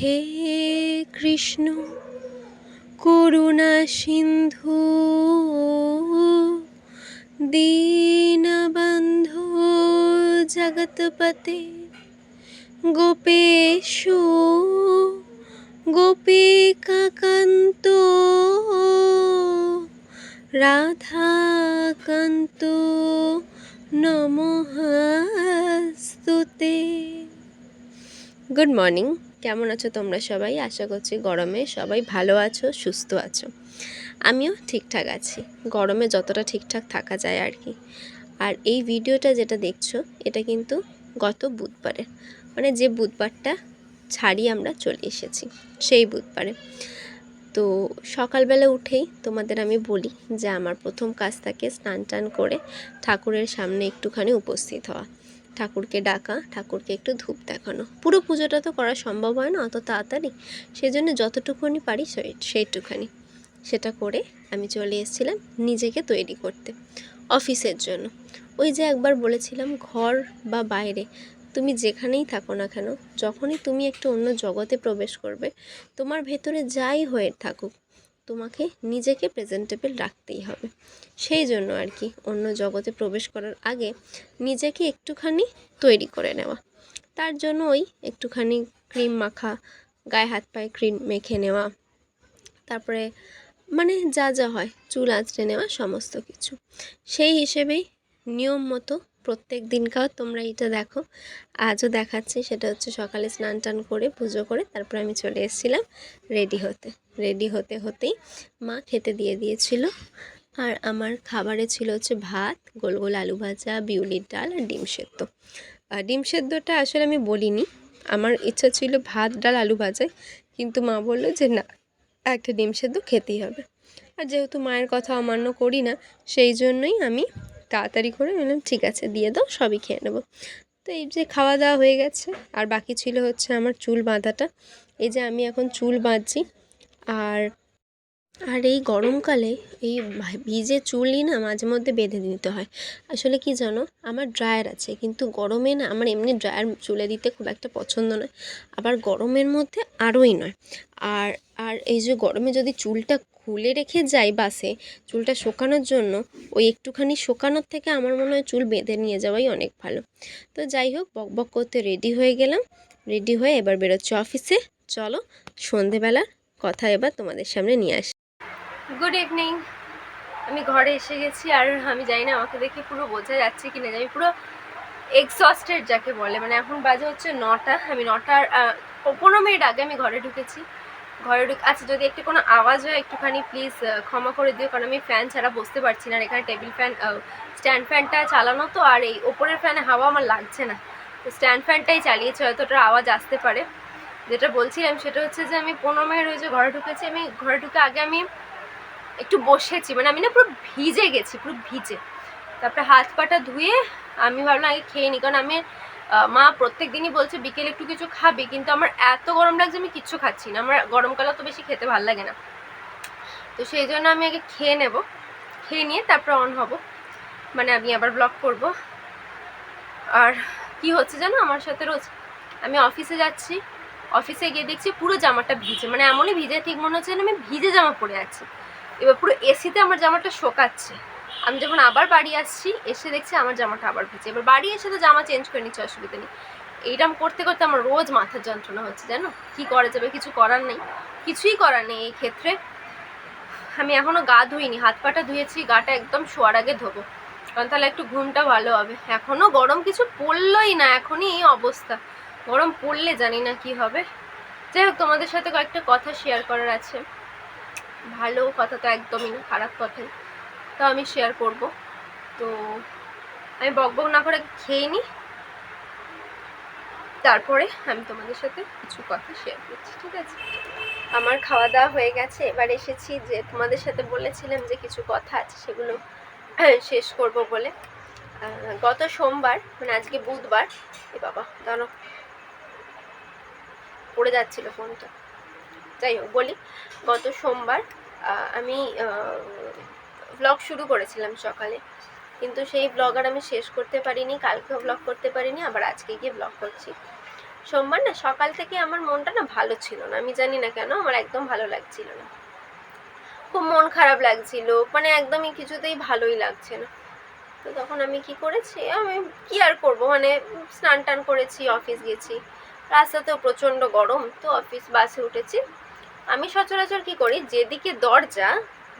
হে কৃষ্ণ করুণা সিন্ধু দীনবন্ধু জগৎপতে গোপেশ গোপিকাকান্ত রাধাকান্ত নমস্তুতে। Good morning, কেমন আছো তোমরা সবাই? আশা করছি গরমে সবাই ভালো আছো, সুস্থ আছো। আমিও ঠিকঠাক আছি, গরমে যতটা ঠিকঠাক থাকা যায় আর কি। আর এই ভিডিওটা যেটা দেখছো এটা কিন্তু গত বুধবারে, মানে যে বুধবারটা ছাড়ি আমরা চলে এসেছি সেই বুধবারে। তো সকালবেলা উঠেই তোমাদের আমি বলি যে আমার প্রথম কাজ থাকে স্নান টান করে ঠাকুরের সামনে একটুখানি উপস্থিত হওয়া, ঠাকুরকে ডাকা, ঠাকুরকে একটু ধূপ দেখানো। পুরো পুজোটা তো করা সম্ভব হয় না অত তাড়াতাড়ি, সেজন্য যতটুকুনি পারি সেইটুখানি সেটা করে আমি চলে এসেছিলাম নিজেকে তৈরি করতে অফিসের জন্য। ওই যে একবার বলেছিলাম, ঘর বা বাইরে তুমি যেখানেই থাকো না কেন, যখনই তুমি একটু অন্য জগতে প্রবেশ করবে, তোমার ভেতরে যাই হয়ে থাকুক, তোমাকে নিজেকে প্রেজেন্টেবল রাখতেই হবে। সেই জন্য আর কি অন্য জগতে প্রবেশ করার আগে নিজেকে একটুখানি তৈরি করে নেওয়া। তার জন্য ওই একটুখানি ক্রিম মাখা, গায়ে হাত পায়ে ক্রিম মেখে নেওয়া, তারপরে মানে যা যা হয় চুল আঁচড়ে নেওয়া, সমস্ত কিছু সেই হিসেবেই নিয়ম মতো প্রত্যেক দিনকার তোমরা এটা দেখো, আজও দেখাচ্ছে। সেটা হচ্ছে সকালে স্নান টান করে পুজো করে তারপর আমি চলে এসেছিলাম রেডি হতে হতেই মা খেতে দিয়ে দিয়েছিল। আর আমার খাবারে ছিল হচ্ছে ভাত, গোল গোল আলু ভাজা, বিউলির ডাল আর ডিম সেদ্ধ। ডিম সেদ্ধটা আসলে আমি বলিনি, আমার ইচ্ছা ছিল ভাত ডাল আলু ভাজায়, কিন্তু মা বললো যে না, একটা ডিম সেদ্ধ খেতেই হবে। আর যেহেতু মায়ের কথা অমান্য করি না, সেই জন্যই আমি তাড়াতাড়ি করে বললাম ঠিক আছে দিয়ে দাও, সবই খেয়ে নেবো। তো এই যে খাওয়া দাওয়া হয়ে গেছে, আর বাকি ছিল হচ্ছে আমার চুল বাঁধাটা। এই যে আমি এখন চুল বাঁধছি। আর আর এই গরমকালে এই ভিজে চুলই না মাঝে মধ্যে বেঁধে নিতে হয়। আসলে কি জানো, আমার ড্রায়ার আছে, কিন্তু গরমে না আমার এমনি ড্রায়ার চুলে দিতে খুব একটা পছন্দ নয়, আবার গরমের মধ্যে আরোই নয়। আর আর এই যে গরমে যদি চুলটা খুলে রেখে যাই বাসে চুলটা শোকানোর জন্য, ওই একটুখানি শোকানোর থেকে আমার মনে হয় চুল বেঁধে নিয়ে যাওয়াই অনেক ভালো। তো যাই হোক, বকবক করতে রেডি হয়ে গেলাম, রেডি হয়ে এবার বেরোচ্ছি অফিসে। চলো সন্ধেবেলার কথা এবার তোমাদের সামনে নিয়ে আসি। গুড ইভিনিং, আমি ঘরে এসে গেছি। আর আমি জানি না আমাকে দেখে পুরো বোঝা যাচ্ছে কি না, আমি পুরো এক্সস্টেড যাকে বলে। মানে এখন বাজে হচ্ছে 9টা, আমি 9টার 15 মিনিট আগে আমি ঘরে ঢুকেছি। আচ্ছা, যদি একটু কোনো আওয়াজ হয় একটুখানি প্লিজ ক্ষমা করে দিও, কারণ আমি ফ্যান ছাড়া বসতে পারছি না। আর এখানে টেবিল ফ্যান, স্ট্যান্ড ফ্যানটা চালানো, তো আর এই ওপরের ফ্যানে হাওয়া আমার লাগছে না, তো স্ট্যান্ড ফ্যানটাই চালিয়েছে, হয়তো ওটার আওয়াজ আসতে পারে। যেটা বলছিলাম সেটা হচ্ছে যে আমি 15 মিনিট হয়েছে ঘরে ঢুকেছি। আমি ঘরে ঢুকে আগে আমি একটু বসেছি, মানে আমি না পুরো ভিজে গেছি, পুরো ভিজে। তারপরে হাত পাটা ধুয়ে আমি ভাবলাম আগে খেয়ে নিই, কারণ আমি মা প্রত্যেক দিনই বলছে বিকেলে একটু কিছু খাবি, কিন্তু আমার এত গরম লাগছে আমি কিচ্ছু খাচ্ছি না। আমার গরমকালে তো বেশি খেতে ভালো লাগে না, তো সেই জন্য আমি আগে খেয়ে নেব, খেয়ে নিয়ে তারপরে অন হব, মানে আমি আবার ব্লগ করব। আর কি হচ্ছে জানো আমার সাথে রোজ, আমি অফিসে যাচ্ছি, অফিসে গিয়ে দেখছি পুরো জামাটা ভিজে, মানে এমনই ভিজে ঠিক মনে হচ্ছে আমি ভিজে জামা পরে আছি। এবার পুরো এসিতে আমার জামাটা শোকাচ্ছে, আমি যখন আবার বাড়ি আসছি এসে দেখছি আমার জামাটা আবার ভিজে। এবার বাড়ি এসে তো জামা চেঞ্জ করে নিচ্ছে, অসুবিধা নেই। এইরকম করতে করতে আমার রোজ মাথার যন্ত্রণা হচ্ছে জানো। কি করা যাবে, কিছু করার নেই, কিছুই করার নেই এই ক্ষেত্রে। আমি এখনও গা ধুইনি, হাত পাটা ধুয়েছি, গাটা একদম শোয়ার আগে ধোবো, কারণ তাহলে একটু ঘুমটা ভালো হবে। এখনও গরম কিছু পড়লই না, এখনই এই অবস্থা, গরম পড়লে জানি না কি হবে। যাই হোক, তোমাদের সাথে কয়েকটা কথা শেয়ার করার আছে, ভালো কথা তো একদমই না, খারাপ কথাই তো আমি শেয়ার করব। তো আমি বকবক না করে খেয়ে নিই, তারপরে আমি তোমাদের সাথে কিছু কথা শেয়ার করছি, ঠিক আছে? আমার খাওয়া দাওয়া হয়ে গেছে, এবার এসেছি যে তোমাদের সাথে বলেছিলাম যে কিছু কথা আছে সেগুলো শেষ করব বলে। গত সোমবার, মানে আজকে বুধবার, এ বাবা দাঁড়ো পড়ে যাচ্ছিল ফোনটা, যাই হোক বলি। গত সোমবার আমি ব্লগ শুরু করেছিলাম সকালে, কিন্তু সেই ব্লগ আর আমি শেষ করতে পারিনি, কালকেও ব্লগ করতে পারিনি, আবার আজকে গিয়ে ব্লগ করছি। সোমবার না সকাল থেকে আমার মনটা না ভালো ছিল না, আমি জানি না কেন আমার একদম ভালো লাগছিল না, খুব মন খারাপ লাগছিল, মানে একদমই কিছুতেই ভালোই লাগছে না। তো তখন আমি কি করেছি, আমি কি আর করবো, মানে স্নান টান করেছি, অফিস গেছি, রাস্তাতেও প্রচণ্ড গরম, তো অফিস বাসে উঠেছি। আমি সচরাচর কি করি, যেদিকে দরজা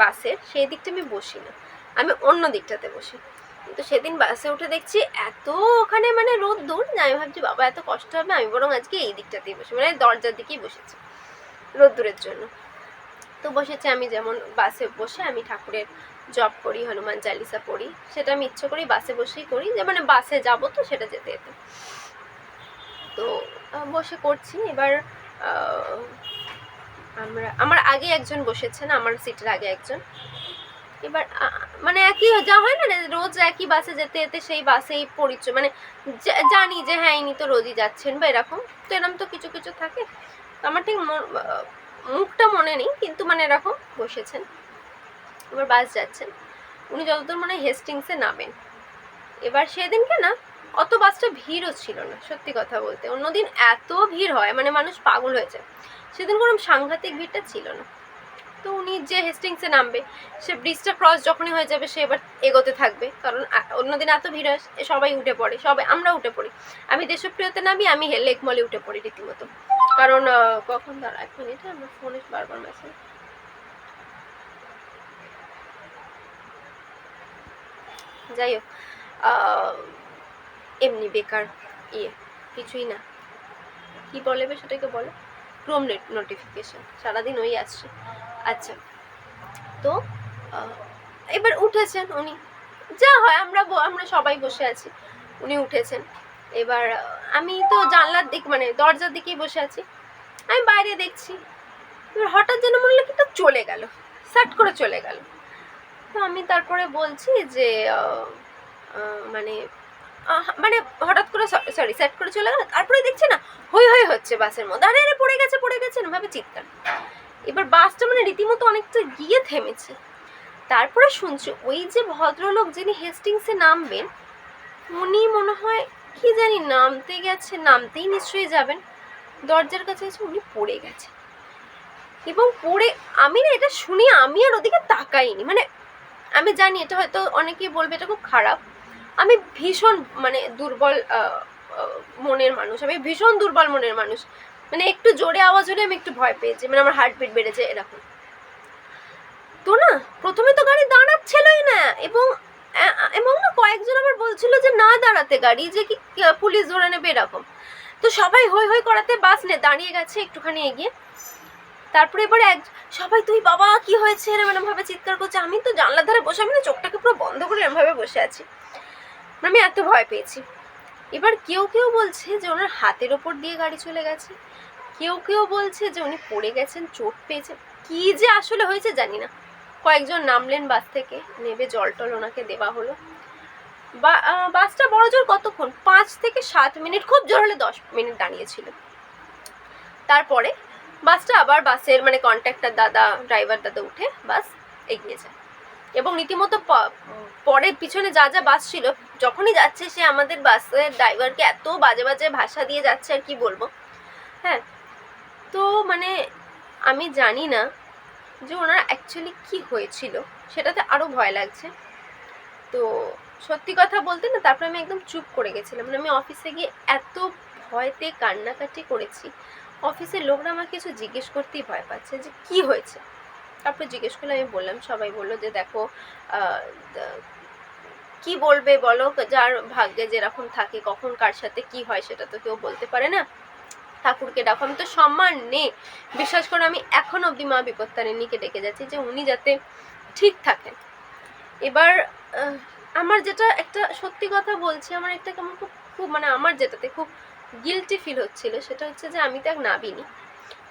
বাসের সেই দিকটা আমি বসি না, আমি অন্য দিকটাতে বসি। কিন্তু সেদিন বাসে উঠে দেখছি এত ওখানে মানে রোদ্দুর, না আমি ভাবছি বাবা এত কষ্ট হবে, আমি বরং আজকে এই দিকটাতেই বসি, মানে দরজার দিকেই বসেছি রোদ্দুরের জন্য। তো বসেছি, আমি যেমন বাসে বসে আমি ঠাকুরের জপ করি, হনুমান চালিসা পড়ি, সেটা আমি ইচ্ছে করি বাসে বসেই করি, যে মানে বাসে যাবো তো সেটা যেতে যেতে। তো বসে করছি। এবার আমার আগে একজন বসেছেন, আমার সিটের আগে একজন। এবার মানে একই যা হয় না, রোজ একই বাসে যেতে যেতে সেই বাসেই পরিচয়, মানে জানি যে হ্যাঁ ইনি তো রোজই যাচ্ছেন বা এরকম, তো এরকম তো কিছু কিছু থাকে। আমার ঠিক মুখটা মনে নেই, কিন্তু মানে এরকম বসেছেন। এবার বাস যাচ্ছেন, উনি যতদূর মনে হয় হেস্টিংসে নামেন। এবার সেদিনকে না অত বাসটা ভিড়ও ছিল না, সত্যি কথা বলতে। অন্যদিন এত ভিড় হয়, মানে মানুষ পাগল হয়ে যায়, সেদিন কোনো সাংঘাতিক ভিড়টা ছিল না। তো উনি যে হেস্টিংসে নামবে, সে ব্রিজটা ক্রস যখনই হয়ে যাবে সে এবার এগোতে থাকবে, কারণ অন্যদিন এত ভিড় হয় সবাই উঠে পড়ে, আমরা উঠে পড়ি। আমি দেশপ্রিয়তে নামি, আমি লেক মলে উঠে পড়ি রীতিমতো, কারণ কখন দাঁড়া 1 মিনিট, আমার ফোনে বারবার মেসেজ। যাই হোক, এমনি বেকার কিছুই না, কি বলে সেটাকে বলে ক্রোম নোটিফিকেশন, সারাদিন ওই আসছে। আচ্ছা, তো এবার উঠেছেন উনি, যা হয় আমরা সবাই বসে আছি, উনি উঠেছেন। এবার আমি তো জানলার দিক মানে দরজার দিকেই বসে আছি, আমি বাইরে দেখছি। এবার হঠাৎ যেন মনে হলো কিন্তু চলে গেল, সাট করে চলে গেল। তো আমি তারপরে বলছি যে মানে মানে হঠাৎ করে সরি সেট করে চলে গেল। তারপরে দেখছি না হই হই হচ্ছে বাসের মধ্যে, আরে আরে পড়ে গেছে না ভাবে চিৎকার। এবার বাসটা মানে রীতিমতো অনেকটা গিয়ে থেমেছে। তারপরে শুনছি ওই যে ভদ্রলোক যিনি হেস্টিংসে নামবেন, উনি মনে হয় কি জানি নামতে গেছে, নামতেই নিশ্চয়ই যাবেন, দরজার কাছে এসে উনি পড়ে গেছে। এবং পড়ে আমি না এটা শুনি আমি আর ওদিকে তাকাইনি, মানে আমি জানি এটা হয়তো অনেকেই বলবে এটা খুব খারাপ, আমি ভীষণ মানে দুর্বল মনের মানুষ, আমি ভীষণ দুর্বল মনের মানুষ, মানে একটু জোরে আওয়াজ হলে আমি একটু ভয় পেয়েছি, মানে আমার হার্টবিট বেড়েছে এরকম। তো না প্রথমে তো গাড়ি দাঁড়াচ্ছিলই না, এবং না কয়েকজন আবার বলছিল যে না দাঁড়াতে গাড়ি, যে কি পুলিশ ধরে নেবে এরকম। তো সবাই হই হই করাতে বাস দাঁড়িয়ে গেছে একটুখানি এগিয়ে। তারপরে এবারে সবাই তুই বাবা কি হয়েছে এরকম ভাবে চিৎকার করছে। আমি তো জানলার ধারে বসে, আমি না চোখটাকে পুরো বন্ধ করে এরকম ভাবে বসে আছি, আমি এত ভয় পেয়েছি। এবার কেউ কেউ বলছে যে ওনার হাতের ওপর দিয়ে গাড়ি চলে গেছে, কেউ কেউ বলছে যে উনি পড়ে গেছেন, চোট পেয়েছেন, কি যে আসলে হয়েছে জানি না। কয়েকজন নামলেন বাস থেকে, নেবে জল টল ওনাকে দেওয়া হলো। বাসটা বড় জোর কতক্ষণ 5 থেকে 7 মিনিট, খুব জোর হলে 10 মিনিট দাঁড়িয়েছিল। তারপরে বাসটা আবার বাসের মানে কন্ট্রাক্টর দাদা, ড্রাইভার দাদা উঠে বাস এগিয়ে যায়। এবং রীতিমতো পরে পিছনে যা যা বাস ছিল যখনই যাচ্ছে সে আমাদের বাসের ড্রাইভারকে এত বাজে বাজে ভাষা দিয়ে যাচ্ছে, আর কি বলবো। হ্যাঁ, তো মানে আমি জানি না যে ওনার অ্যাকচুয়ালি কি হয়েছিল, সেটাতে আরও ভয় লাগছে। তো সত্যি কথা বলতে না তারপরে আমি একদম চুপ করে গেছিলাম, মানে আমি অফিসে গিয়ে এত ভয়তে কান্নাকাটি করেছি, অফিসের লোকরা আমাকে কিছু জিজ্ঞেস করতেই ভয় পাচ্ছে যে কি হয়েছে। তারপরে জিজ্ঞেস করলে আমি বললাম, সবাই বললো যে দেখো কি বলবে বলো, যার ভাগ্যে যেরকম থাকে কখন কার সাথে কি হয় সেটা তো কেউ বলতে পারে না, ঠাকুরকে ডাকো। আমি তো সম্মান নেই, বিশ্বাস করে আমি এখন অবধি মা বিপত্তারিণীকে ডেকে যাচ্ছি যে উনি যাতে ঠিক থাকেন। এবার আমার যেটা একটা সত্যি কথা বলছি, আমার একটা কেমন খুব মানে আমার যেটাতে খুব গিল্টি ফিল হচ্ছিল সেটা হচ্ছে যে আমি তো এক নাবিনি।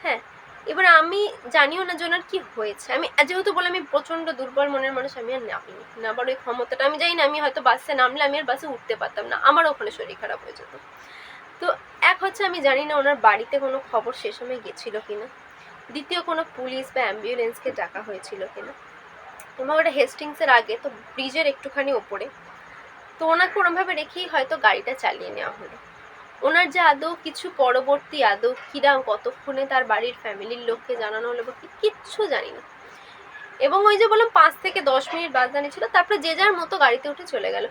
হ্যাঁ, এবার আমি জানিও না যে ওনার কী হয়েছে। আমি যেহেতু বলে আমি প্রচণ্ড দুর্বল মনের মানুষ, আমি আর নাবিনি, নাবার ওই ক্ষমতাটা আমি জানি না। আমি হয়তো বাসে নামলে আমি আর বাসে উঠতে পারতাম না, আমার ওখানে শরীর খারাপ হয়ে যেত। তো এক হচ্ছে আমি জানি না ওনার বাড়িতে কোনো খবর সে সময় গেছিলো কিনা, দ্বিতীয় কোনো পুলিশ বা অ্যাম্বুলেন্সকে ডাকা হয়েছিল কিনা, এবং ওটা হেস্টিংসের আগে তো ব্রিজের একটুখানি ওপরে, তো ওনাকে ওরমভাবে রেখেই হয়তো গাড়িটা চালিয়ে নেওয়া হলো। ওনার যে আদৌ কিছু পরবর্তী আদৌ কিরাম কতক্ষণে তার বাড়ির ফ্যামিলির লোককে জানানো হলো বা কিচ্ছু জানি না। এবং ওই যে বললাম 5 থেকে 10 মিনিট বাদদানি ছিল, তারপরে যে যার মতো গাড়িতে উঠে চলে গেল।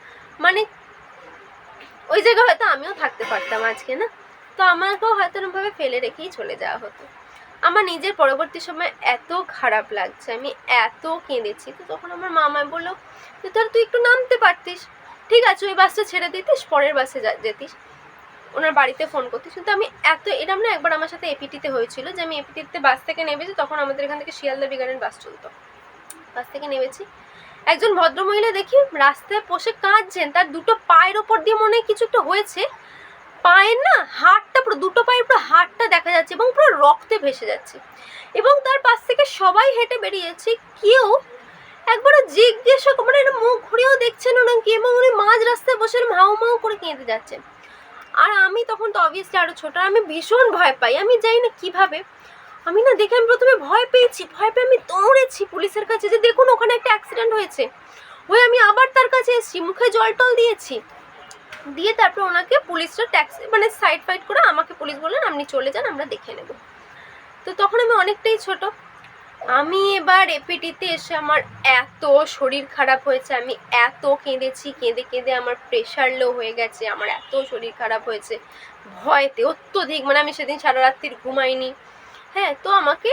মানে ওই জায়গায় হয়তো আমিও থাকতে পারতাম আজকে, না তো আমাকেও হয়তো এরকমভাবে ফেলে রেখেই চলে যাওয়া হতো। আমার নিজের পরবর্তী সময় এত খারাপ লাগছে, আমি এত কেঁদেছি। তো তখন আমার মামা বললো যে তাহলে তুই একটু নামতে পারতিস, ঠিক আছে ওই বাসটা ছেড়ে দিতিস, পরের বাসে যেতিস, ওনার বাড়িতে ফোন করতিস। কিন্তু আমি এত এরম না, একবার আমার সাথে এপিটিতে হয়েছিল যে আমি এপিটিতে বাস থেকে নেমেছি, তখন আমাদের এখান থেকে শিয়ালদা বিগানের বাস চলতো। বাস থেকে নেমেছি, একজন ভদ্রমহিলা দেখি রাস্তায় বসে কাঁদছেন, তার দুটো পায়ের ওপর দিয়ে মনে হয় কিছু একটা হয়েছে, পায়ের না হাড়টা পুরো, দুটো পায়ের পুরো হাড়টা দেখা যাচ্ছে এবং পুরো রক্তে ভেসে যাচ্ছে। এবং তার পাশ থেকে সবাই হেঁটে বেরিয়েছে, কেউ একবারও জিজ্ঞেসও মানে মুখ ঘুরেও দেখছেন ওনাকে, এবং উনি মাঝ রাস্তায় বসে হাউ মাউ করে কেঁদে যাচ্ছেন। আর আমি তখন তো অবভিয়াসলি আরও ছোট, আমি ভীষণ ভয় পাই, আমি জানি না কীভাবে। আমি না দেখে আমি প্রথমে ভয় পেয়েছি, ভয় পেয়ে আমি দৌড়েছি পুলিশের কাছে যে দেখুন ওখানে একটা অ্যাক্সিডেন্ট হয়েছে। হয়ে আমি আবার তার কাছে এসেছি, মুখে জল টল দিয়েছি, দিয়ে তারপর ওনাকে পুলিশরা ট্যাক্সি মানে সাইড ফাইড করে আমাকে পুলিশ বললেন আপনি চলে যান, আমরা দেখে নেব। তো তখন আমি অনেকটাই ছোট। আমি এবার এপিটিতে এসে আমার এত শরীর খারাপ হয়েছে, আমি এত কেঁদেছি, কেঁদে কেঁদে আমার প্রেশার লো হয়ে গেছে, আমার এত শরীর খারাপ হয়েছে ভয়তে অত্যধিক, মানে আমি সেদিন সারা রাত্রির ঘুমাইনি। হ্যাঁ, তো আমাকে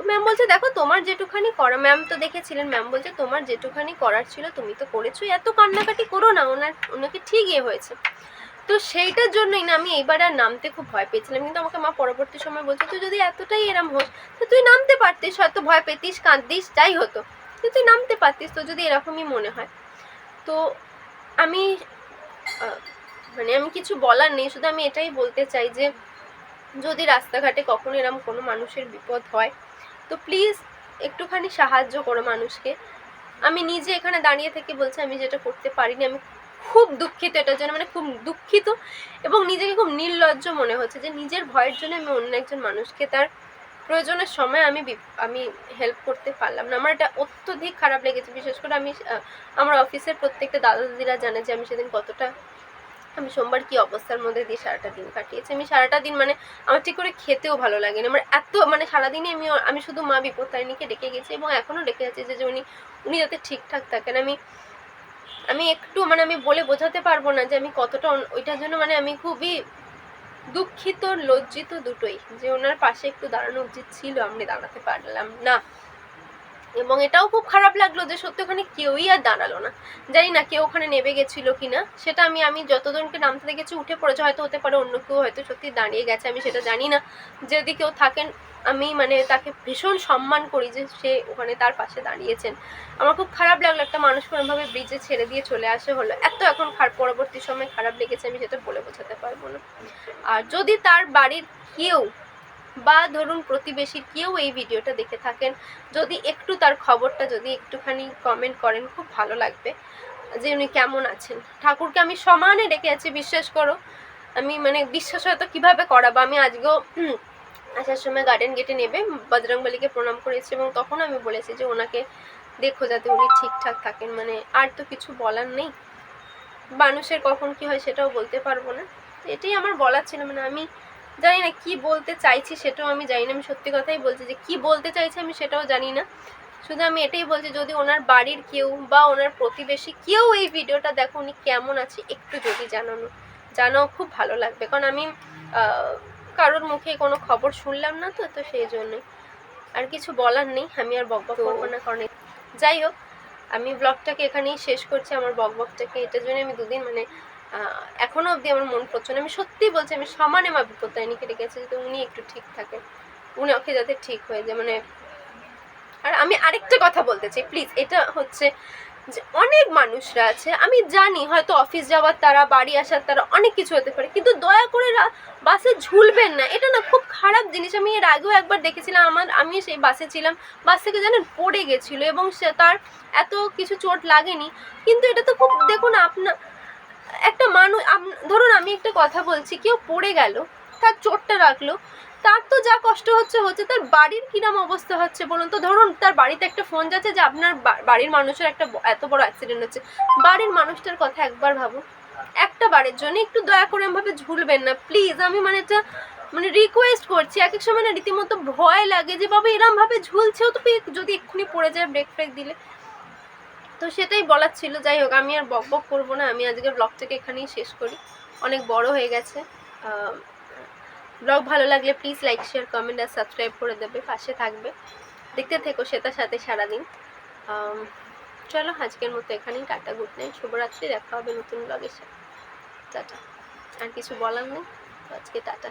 ম্যাম বলছে দেখো তোমার যেটুখানি করা, ম্যাম তো দেখেছিলেন, ম্যাম বলছে তোমার যেটুখানি করার ছিল তুমি তো করেছো, এত কান্নাকাটি করো না, ওনাকে ঠিক হয়েছে। তো সেইটার জন্যই না আমি এইবার আর নামতে খুব ভয় পেয়েছিলাম। কিন্তু আমাকে মা পরবর্তী সময় বলছে তুই যদি এতটাই এরম হোস তো তুই নামতে পারতিস, হয়তো ভয় পেতিস, কাঁদতিস, যাই হতো, কিন্তু তুই নামতে পারতিস, তো যদি এরকমই মনে হয়। তো আমি মানে আমি কিছু বলার নেই, শুধু আমি এটাই বলতে চাই যে যদি রাস্তাঘাটে কখনো এরম কোনো মানুষের বিপদ হয় তো প্লিজ একটুখানি সাহায্য করো মানুষকে। আমি নিজে এখানে দাঁড়িয়ে থেকে বলছি আমি যেটা করতে পারিনি, আমি খুব দুঃখিত এটার জন্য, মানে খুব দুঃখিত এবং নিজেকে খুব নির্লজ্জ মনে হচ্ছে যে নিজের ভয়ের জন্য আমি অন্য একজন মানুষকে তার প্রয়োজনের সময় আমি হেল্প করতে পারলাম না। আমার এটা অত্যধিক খারাপ লেগেছে। বিশেষ করে আমার অফিসের প্রত্যেকটা দাদা দিদিরা জানে যে আমি সেদিন কতটা, আমি সোমবার কি অবস্থার মধ্যে দিয়ে সারাটা দিন কাটিয়েছি। আমি সারাটা দিন মানে আমার ঠিক করে খেতেও ভালো লাগেনি, আমার এত মানে সারাদিনই আমি শুধু মা বিপত্তারিণীকে ডেকে গেছি এবং এখনও ডেকে যাচ্ছি যে উনি যাতে ঠিকঠাক থাকেন। আমি একটু মানে আমি বলে বোঝাতে পারবো না যে আমি কতটা ওইটার জন্য মানে আমি খুবই দুঃখিত, লজ্জিত দুটোই, যে ওনার পাশে একটু দাঁড়ানো উচিত ছিল, আমি দাঁড়াতে পারলাম না। এবং এটাও খুব খারাপ লাগলো যে সত্যি ওখানে কেউই আর দাঁড়ালো না। জানি না কেউ ওখানে নেমে গেছিল কি না, সেটা আমি যতজনকে নামতে দেখেছি উঠে পড়েছে, হয়তো হতে পারে অন্য কেউ হয়তো সত্যি দাঁড়িয়ে গেছে, আমি সেটা জানি না। যদি কেউ থাকেন আমি মানে তাকে ভীষণ সম্মান করি যে সে ওখানে তার পাশে দাঁড়িয়েছেন। আমার খুব খারাপ লাগলো একটা মানুষ কোনোভাবে ব্রিজে ছেড়ে দিয়ে চলে আসে হলো, এত এখন পরবর্তী সময় খারাপ লেগেছে আমি সেটা বলে বোঝাতে পারবো না। আর যদি তার বাড়ির কেউ বা ধরুন প্রতিবেশীর কেউ এই ভিডিওটা দেখে থাকেন, যদি একটু তার খবরটা যদি একটুখানি কমেন্ট করেন খুব ভালো লাগবে যে উনি কেমন আছেন। ঠাকুরকে আমি সমানে ডেকে আছি, বিশ্বাস করো। আমি মানে বিশ্বাস হয়তো কীভাবে করাবো, আমি আজকেও আসার সময় গার্ডেন গেটে নেবে বজরংবলীকে প্রণাম করেছি এবং তখন আমি বলেছি যে ওনাকে দেখো যাতে উনি ঠিকঠাক থাকেন। মানে আর তো কিছু বলার নেই, মানুষের কখন কি হয় সেটাও বলতে পারবো না, এটাই আমার বলার ছিল। মানে আমি জানি না কি বলতে চাইছি সেটাও আমি জানি না, আমি সত্যি কথাই বলছি যে কি বলতে চাইছি আমি সেটাও জানি না। শুধু আমি এটাই বলছি যদি ওনার বাড়ির কেউ বা ওনার প্রতিবেশী কেউ এই ভিডিওটা দেখো উনি কেমন আছে একটু যদি জানাও খুব ভালো লাগবে, কারণ আমি কারোর মুখে কোনো খবর শুনলাম না, তো সেই জন্যই আর কিছু বলার নেই। আমি আর বকবক করবো না, কারণ যাই হোক আমি ব্লগটাকে এখানেই শেষ করছি। আমার বকবকটাকে এটার জন্য আমি দুদিন মানে এখনও অবধি আমার মন পড়ছে না। আমি সত্যিই বলছি আমি সমানে মা বিপত্তারিণীকে ডেকেছি যাতে উনি একটু ঠিক থাকেন, উনি ওকে যাতে ঠিক হয়ে যায়। মানে আর আমি আরেকটা কথা বলতে চাই প্লিজ, এটা হচ্ছে যে অনেক মানুষরা আছে আমি জানি হয়তো অফিস যাওয়ার তারা, বাড়ি আসার তারা, অনেক কিছু হতে পারে, কিন্তু দয়া করে বাসে ঝুলবেন না, এটা না খুব খারাপ জিনিস। আমি এর আগেও একবার দেখেছিলাম, আমি সেই বাসে ছিলাম, বাস থেকে জানেন পড়ে গেছিলো এবং সে তার এত কিছু চোট লাগেনি, কিন্তু এটা তো খুব দেখুন আপনার একটা মানুষ, ধরুন আমি একটা কথা বলছি, কেউ পড়ে গেল, তার চোটটা রাখলো, তার তো যা কষ্ট হচ্ছে তার বাড়ির কিরম অবস্থা হচ্ছে বলুন তো। ধরুন তার বাড়িতে একটা ফোন যাচ্ছে যে আপনার বাড়ির মানুষের একটা এত বড় অ্যাক্সিডেন্ট হচ্ছে, বাড়ির মানুষটার কথা একবার ভাবুন। একটা বারের জন্য একটু দয়া করে এমভাবে ঝুলবেন না প্লিজ। আমি মানে এটা মানে রিকোয়েস্ট করছি। এক এক সময় না রীতিমতো ভয় লাগে যে বাবা এরম ভাবে ঝুলছেও তো যদি এক্ষুনি পড়ে যায় ব্রেক ফ্রেক দিলে। তো সেটাই বলার ছিল। যাই হোক, আমি আর বক বক করবো না, আমি আজকের ব্লগটাকে এখানেই শেষ করি, অনেক বড় হয়ে গেছে। ব্লগ ভালো লাগলে প্লিজ লাইক শেয়ার কমেন্ট আর সাবস্ক্রাইব করে দেবে, পাশে থাকবে, দেখতে থেকো শ্বেতার সাথে সারাদিন। চলো আজকের মতো এখানেই, টাটা, গুড নাইট, শুভরাত্রি, দেখা হবে নতুন ব্লগের সাথে, টাটা। আর কিছু বলার নেই, তো আজকে টাটা।